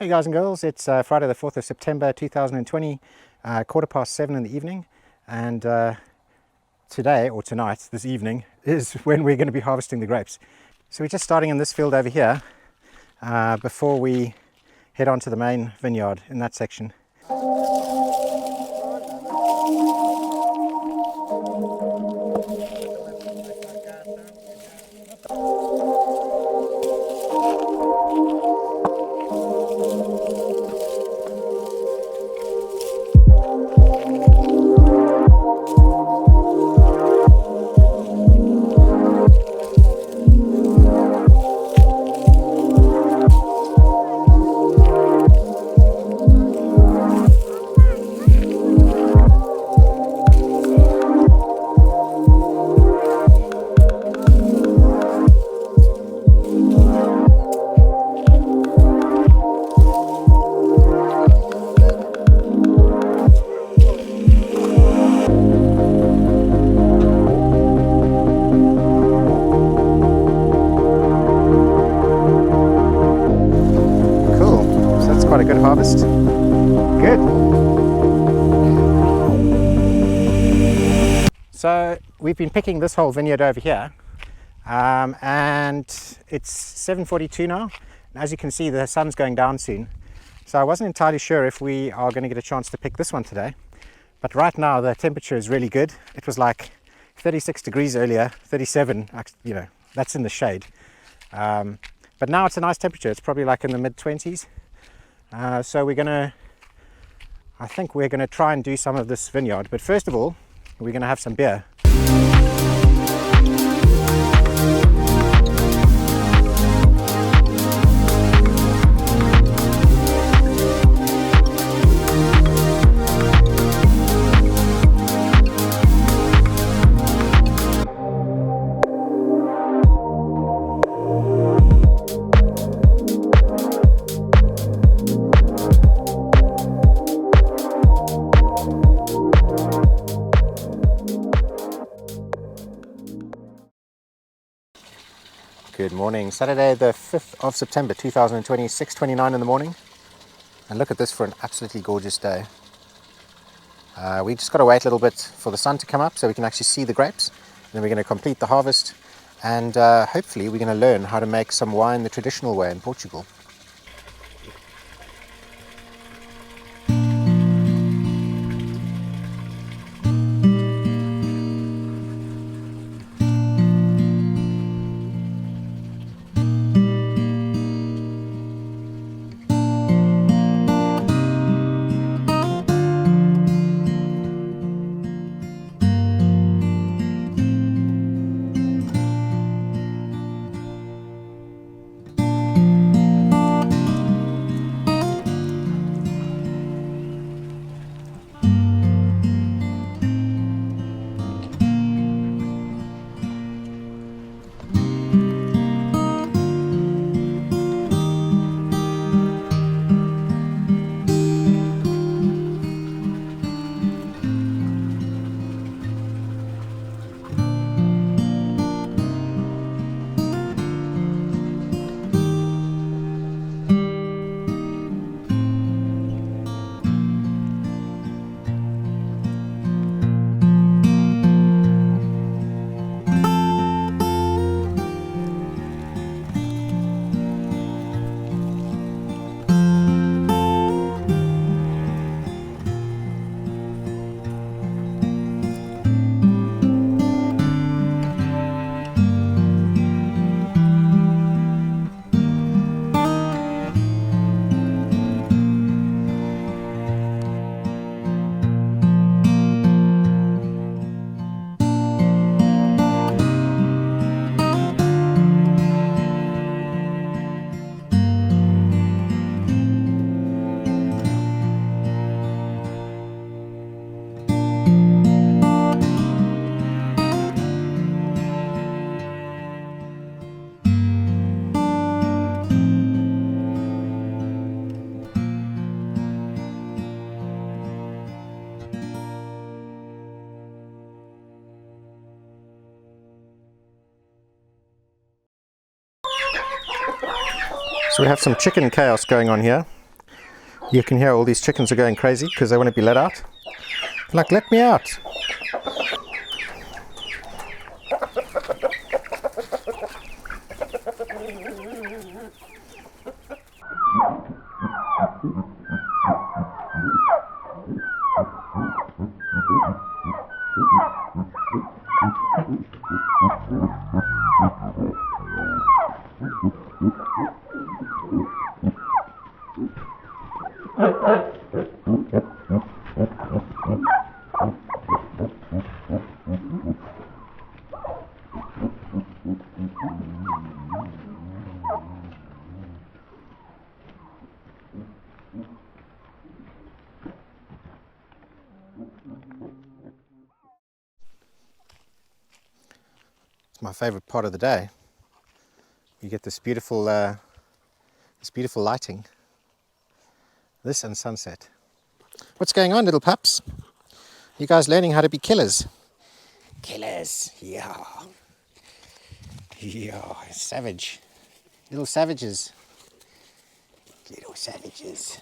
Hey guys and girls, it's Friday the 4th of September 2020, 7:15 in the evening, and today, or tonight, this evening, is when we're going to be harvesting the grapes. So we're just starting in this field over here before we head on to the main vineyard in that section. Quite a good harvest. Good. So we've been picking this whole vineyard over here, and it's 7:42 now. And as you can see, the sun's going down soon. So I wasn't entirely sure if we are going to get a chance to pick this one today. But right now the temperature is really good. It was like 36 degrees earlier, 37, you know, that's in the shade. But now it's a nice temperature. It's probably like in the mid-20s. So I think we're gonna try and do some of this vineyard, but first of all, we're gonna have some beer. Good morning, Saturday the 5th of September 2020, 6:29 in the morning. And look at this for an absolutely gorgeous day. We just got to wait a little bit for the sun to come up so we can actually see the grapes. And then we're going to complete the harvest, and hopefully we're going to learn how to make some wine the traditional way in Portugal. So we have some chicken chaos going on here. You can hear all these chickens are going crazy because they want to be let out. Like, let me out. It's my favorite part of the day. You get this beautiful lighting. This and sunset. What's going on, little pups? You guys learning how to be killers? Killers, yeah. Yeah, savage. Little savages. Little savages.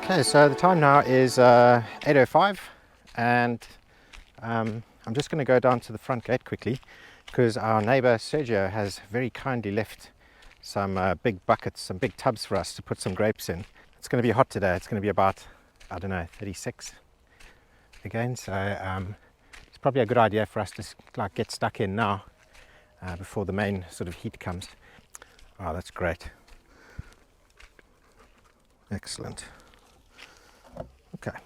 Okay, so the time now is 8:05 and I'm just going to go down to the front gate quickly because our neighbor Sergio has very kindly left some big buckets, some big tubs for us to put some grapes in. It's going to be hot today. It's going to be about, I don't know, 36 again, so it's probably a good idea for us to like get stuck in now before the main sort of heat comes. Oh, that's great. Excellent. Okay.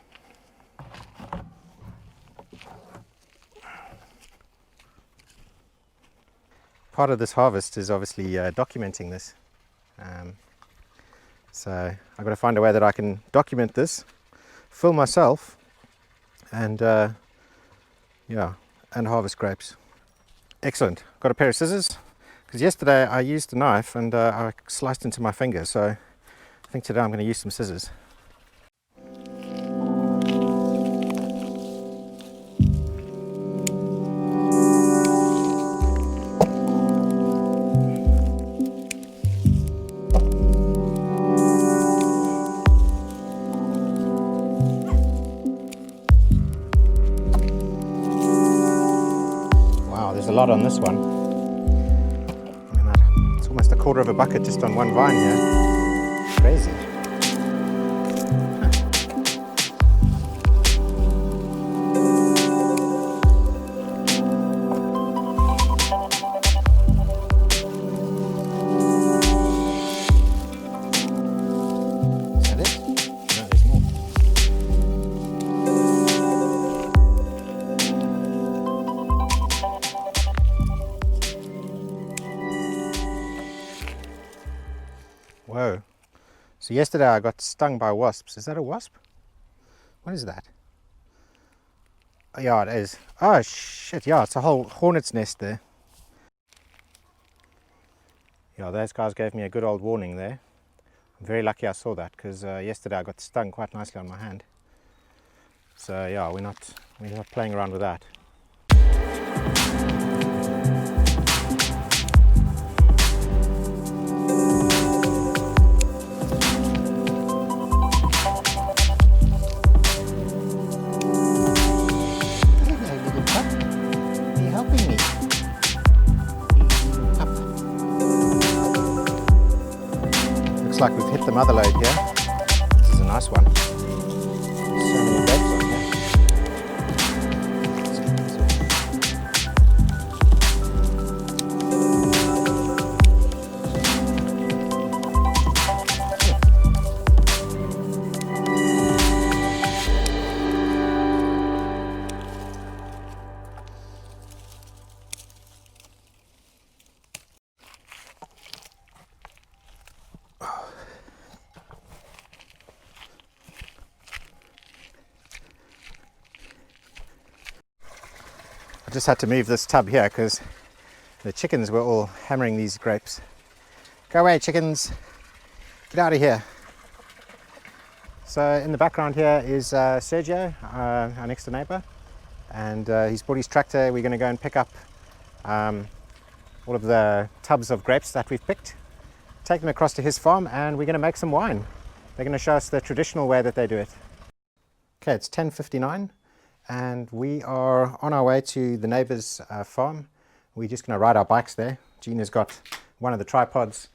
Part of this harvest is obviously documenting this. So I've got to find a way that I can document this, film myself, and yeah, and harvest grapes. Excellent. Got a pair of scissors because yesterday I used a knife and I sliced into my finger. So I think today I'm going to use some scissors. There's a lot on this one. I mean, it's almost a quarter of a bucket just on one vine here. Crazy. Is that it? No, there's more. Whoa. So yesterday I got stung by wasps. Is that a wasp? What is that? Oh, yeah, it is. Oh shit, yeah, it's a whole hornet's nest there. Yeah, those guys gave me a good old warning there. I'm very lucky I saw that because yesterday I got stung quite nicely on my hand. So yeah, we're not playing around with that. Looks like we've hit the mother lode here. This is a nice one. So many grapes on here. just had to move this tub here because the chickens were all hammering these grapes. Go away, chickens. Get out of here. So in the background here is Sergio, our next door neighbor, and he's brought his tractor. We're going to go and pick up all of the tubs of grapes that we've picked, take them across to his farm, and we're going to make some wine. They're going to show us the traditional way that they do it. Okay, it's 10:59 and we are on our way to the neighbor's farm. We're just going to ride our bikes there. Gina's got one of the tripods.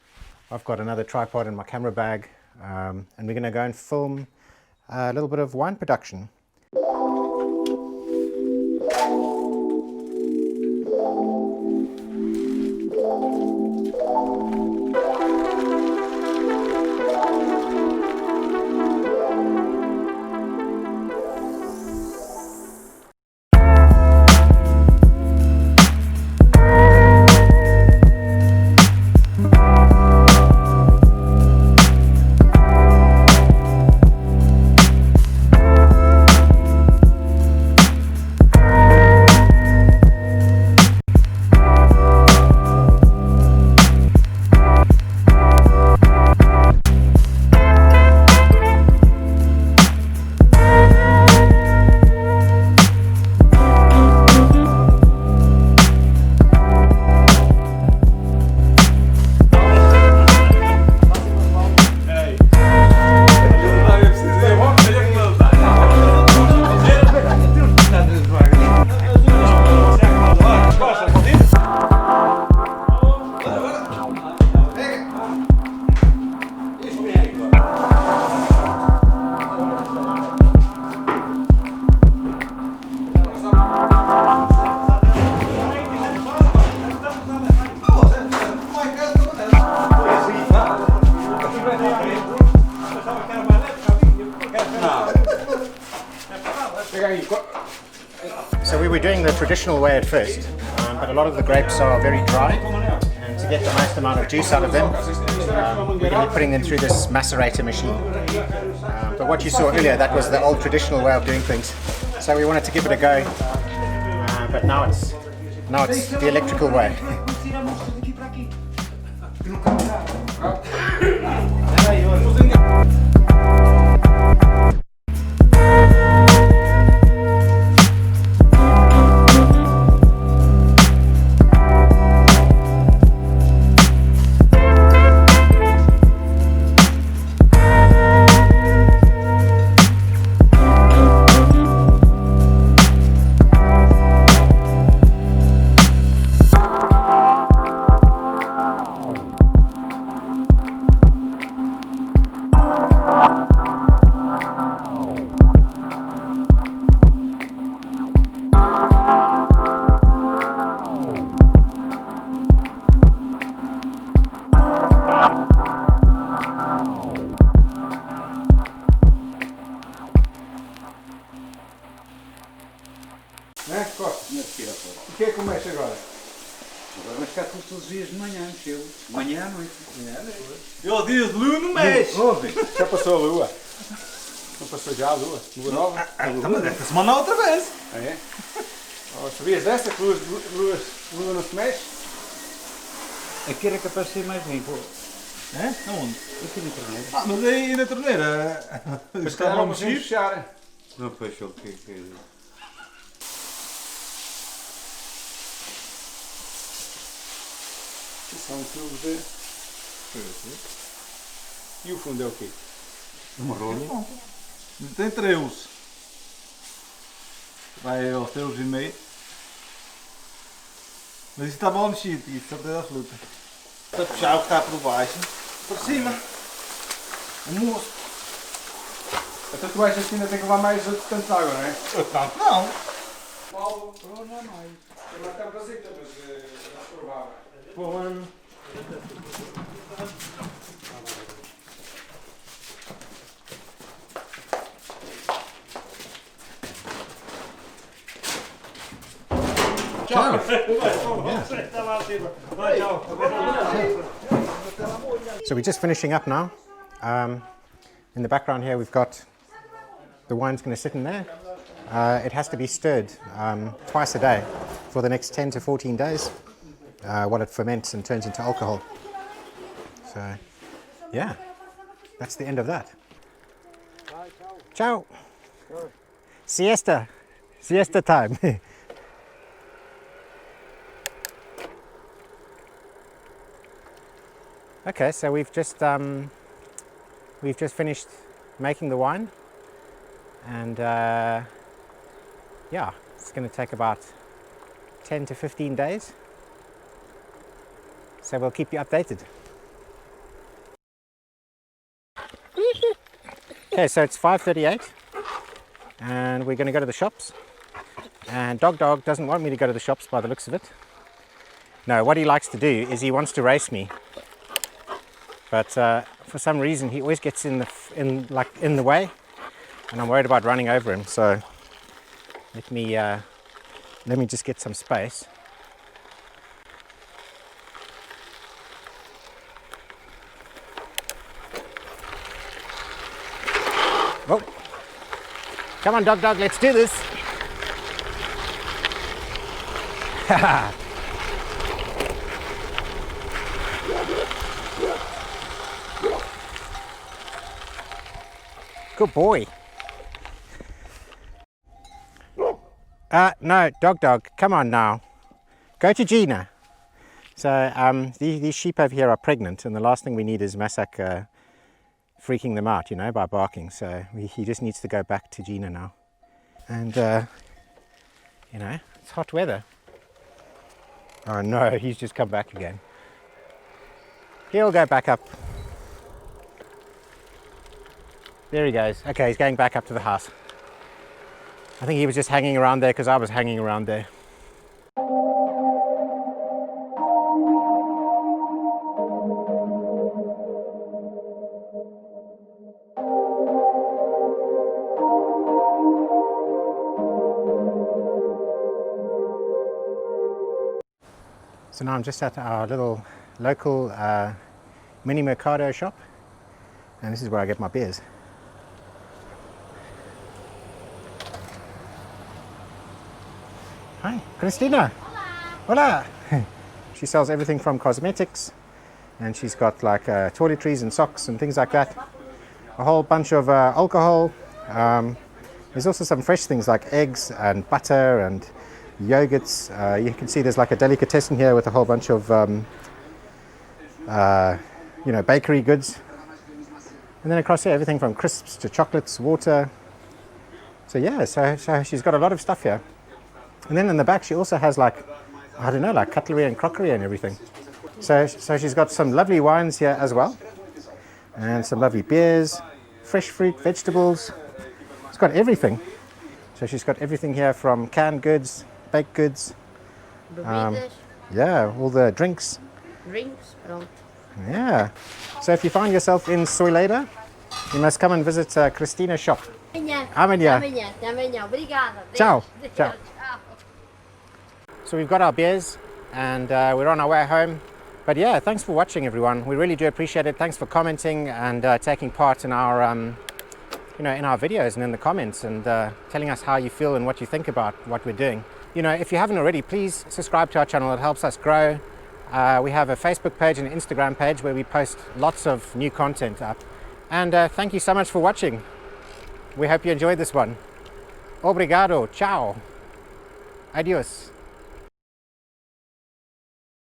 I've got another tripod in my camera bag, and we're going to go and film a little bit of wine production. So we were doing the traditional way at first, but a lot of the grapes are very dry, and to get the most amount of juice out of them, we're going to be putting them through this macerator machine. But what you saw earlier, that was the old traditional way of doing things. So we wanted to give it a go, but now it's the electrical way. Né, Costa? O que é que começa agora? Agora vai ficar todos os dias de manhã, mexeu. De manhã à noite. Eu diz lua no mês. Ouve, já passou a lua. Não passou já a lua? Lua nova? Mas esta semana outra vez. Ah, é? Oh, sabias dessa que lua não se mexe? Aqui era capaz de ser mais limpo. É? Aonde? Aqui na torneira. Ah, mas aí na torneira. Mas calhar não conseguimos fechar. Não fechou o que São tubos de... E o fundo é o quê? uma rolha. Tem treus. Vai aos treus e meio. Mas isso está mal mexido, isso certeza absoluta. Para puxar o que está por baixo, por cima. O moço. Então tu achas que ainda tem que levar mais outro tanto de água, não é? Tanto não. Paulo, não é mais. Eu não quero fazer, mas é provável. Bom ano. Ciao. So we're just finishing up now. In the background here we've got the wine's going to sit in there. It has to be stirred twice a day for the next 10 to 14 days while it ferments and turns into alcohol. So yeah, that's the end of that. Ciao. Siesta time. Okay, so we've just finished making the wine, and yeah, it's going to take about 10 to 15 days. So we'll keep you updated. Okay, so it's 5:38 and we're going to go to the shops, and Dog doesn't want me to go to the shops by the looks of it. No, what he likes to do is he wants to race me, but for some reason he always gets in the way, and I'm worried about running over him. So let me just get some space. Oh, come on, Dog, let's do this. Good boy. No, Dog, come on now. Go to Gina. So these sheep over here are pregnant, and the last thing we need is Masak freaking them out, you know, by barking. So he just needs to go back to Gina now. And, you know, it's hot weather. Oh no, he's just come back again. He'll go back up. There he goes. Okay, he's going back up to the house. I think he was just hanging around there because I was hanging around there. So now I'm just at our little local mini mercado shop, and this is where I get my beers. Hi, Christina. Hola. Hola. She sells everything from cosmetics, and she's got like toiletries and socks and things like that. A whole bunch of alcohol. There's also some fresh things like eggs and butter and yogurts. You can see there's like a delicatessen here with a whole bunch of you know, bakery goods. And then across here, everything from crisps to chocolates, water. So yeah, so she's got a lot of stuff here. And then in the back she also has like, I don't know, like cutlery and crockery and everything. So she's got some lovely wines here as well, and some lovely beers, fresh fruit, vegetables. It's got everything. So she's got everything here from canned goods, baked goods. Yeah, all the drinks. Yeah. So if you find yourself in Soileda, you must come and visit Christina's shop. Amanhã. Ciao. Ciao. So we've got our beers and we're on our way home. But yeah, thanks for watching, everyone. We really do appreciate it. Thanks for commenting and taking part in our you know, in our videos and in the comments, and telling us how you feel and what you think about what we're doing. You know, if you haven't already, please subscribe to our channel. It helps us grow. We have a Facebook page and an Instagram page where we post lots of new content up. And thank you so much for watching. We hope you enjoyed this one. Obrigado. Ciao. Adios.